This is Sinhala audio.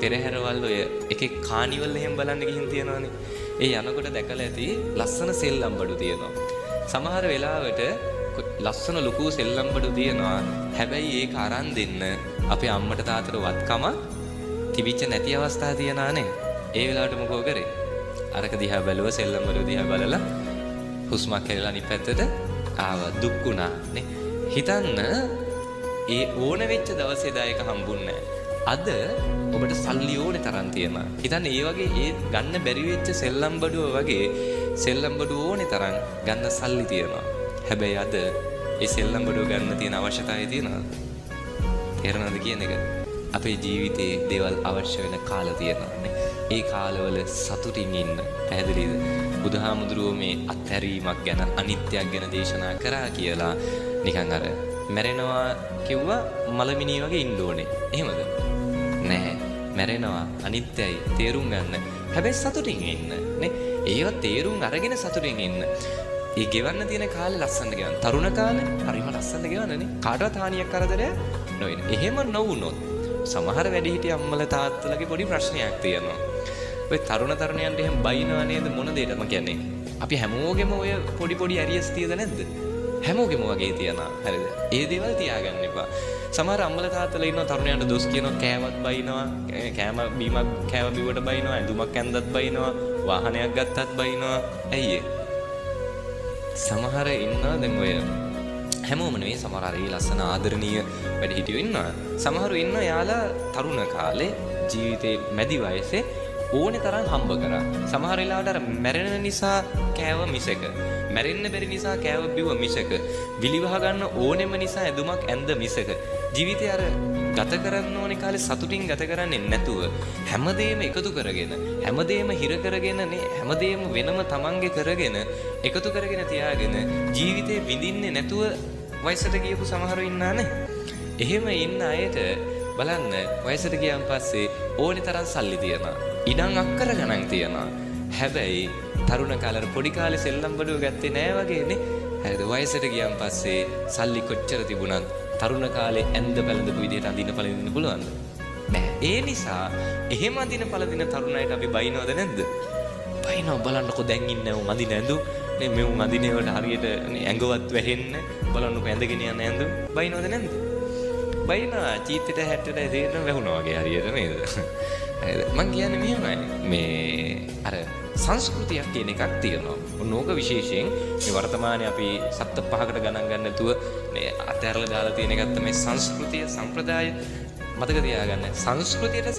පෙරහැරවල් ඔය එක එක කානිවල් එහෙම බලන්න ගිහින් තියෙනවානේ. ඒ යනකොට දැකලා ඇති ලස්සන සෙල්ලම් බඩු තියෙනවා. සමහර වෙලාවට ලස්සන ලොකු සෙල්ලම් බඩු තියෙනවා. හැබැයි ඒක අරන් දෙන්න අපේ අම්මට තාත්තට වත්කම තිබිච්ච නැති අවස්ථා තියනානේ. ඒ වෙලාවට මොකෝ කරේ? අරක දිහා බැලුවා සෙල්ලම් බඩු දිහා බලලා හුස්මක් හැරලා අනිත් පැත්තට ආවා දුක් වුණා නේ. හිතන්න ඒ ඕන වෙච්ච දවසේ දායක හම්බුන්නේ අද ඔබට සල්ලි ඕනේ තරම් තියෙනවා. හිතන්න ඒ වගේ ඒ ගන්න බැරි වෙච්ච සෙල්ලම් බඩුව වගේ සෙල්ලම් බඩුව ඕනේ තරම් ගන්න සල්ලි තියෙනවා. හැබැයි අද ඒ සෙල්ලම් බඩුව ගන්න තියෙන අවශ්‍යතාවය තියෙනවද? තේරෙනවද කියන එක? අපේ ජීවිතේ දේවල් අවශ්‍ය වෙන කාල තියෙනවා නේ. ඒ කාලවල සතුටින් ඉන්න. පැහැදිලිද? බුදුහාමුදුරුවෝ මේ අත්හැරීමක් ගැන අනිත්‍යයක් ගැන දේශනා කරා කියලා නිකන් අර මැරෙනවා කිව්වා මලමිනිය වගේ ඉන්න ඕනේ. එහෙමද? නැහැ. මැරෙනවා අනිත්‍යයි තේරුම් ගන්න. හැබැයි සතුටින් ඉන්න නේ. ඒව තේරුම් අරගෙන සතුටින් ඉන්න. ඒ ගෙවන්න තියෙන කාලේ ලස්සනට ගෙවන්න. තරුණ කාලේ හරිම ලස්සනට ගෙවන්නනේ. කාටවත් හානියක් කරදරයක් නොවෙන. එහෙම නොවුනොත් සමහර වැඩිහිටිය අම්මලා තාත්තලාගේ පොඩි ප්‍රශ්නයක් තියෙනවා. ඔය තරුණ තරුණයන්ට එහෙම බයිනවා නේද මොන දෙයකට මම කියන්නේ. අපි හැමෝගෙම ඔය පොඩි පොඩි ඇරියස් තියද නැද්ද? හැමෝගෙම වගේ තියනවා. හරිද? ඒ දේවල් තියාගන්න එපා. සමහර අම්මලා තාත්තලා ඉන්නවා තරුණයන්ට දොස් කියනවා කෑවත් බයිනවා, කෑම බීමක් කෑව බිව්වට බයිනවා, ඇඳුමක් ඇඳද්දත් බයිනවා, වාහනයක් ගත්තත් බයිනවා. ඇයි ඒ? සමහර ඉන්නවා දැන් ඔය හැමෝම නෙවෙයි සමහර අර ලස්සන ආදරණීය වැඩිහිටියෝ ඉන්නවා. සමහරු ඉන්නවා යාලා තරුණ කාලේ ජීවිතේ මැදි වයසේ ඕනේ තරම් හම්බ කරා. සමහර වෙලාවට අර මැරෙන නිසා කෑව මිසක, මැරෙන්න බැරි නිසා කෑව බිව්ව මිසක, විලිවහ ගන්න ඕනෙම නිසා ඇඳුමක් ඇඳ මිසක ජීවිතේ අර ගත කරන්න ඕනේ කාලේ සතුටින් ගත කරන්නේ නැතුව හැමදේම එකතු කරගෙන, හැමදේම හිර කරගෙන නේ, හැමදේම වෙනම තමන්ගේ කරගෙන එකතු කරගෙන තියාගෙන ජීවිතේ විඳින්නේ නැතුව වයසට ගියපු සමහරව ඉන්නානේ. එහෙම ඉන්න අයට බලන්න වයසට ගියන් පස්සේ ඕනේ තරම් සල්ලි තියනවා. ඉඩම් අක්කර ගණන් තියනවා. හැබැයි තරුණ කාලේ පොඩි කාලේ සෙල්ලම් බඩුව ගත්තේ නෑ වගේනේ. හරිද? වයසට ගියන් පස්සේ සල්ලි කොච්චර තිබුණත් තරුණ කාලේ ඇඳ පැළඳපු විදිහට අඳින්න පළඳින්න පුළුවන්ද? නෑ. ඒ නිසා එහෙම අඳින පළඳින තරුණයිට අපි බයිනවද නැද්ද? බයිනව බලන්නකො දැන් ඉන්නේ උන් අඳින ඇඳුම්. නේ මෙවුන් අඳිනේවට හරියට ඇඟවත් වැහෙන්න බලන්නකො ඇඳගෙන යන ඇඳුම්. බයිනවද නැද්ද? බයිනවා චීත්තට හැටට දෙන්න වැහුණා වගේ හරියට නේද? හරිද? මං කියන්නේ මෙහෙමයි. මේ අර සංස්කෘතියක් කියන එකක් තියෙනවා. ඕක විශේෂයෙන් මේ වර්තමානයේ අපි සත්ත පහකට ගණන් ගන්න නැතුව මේ අතහැරලා දාලා තියෙන එකක් තමයි සංස්කෘතිය, සම්ප්‍රදාය. මතක තියාගන්න. සංස්කෘතියට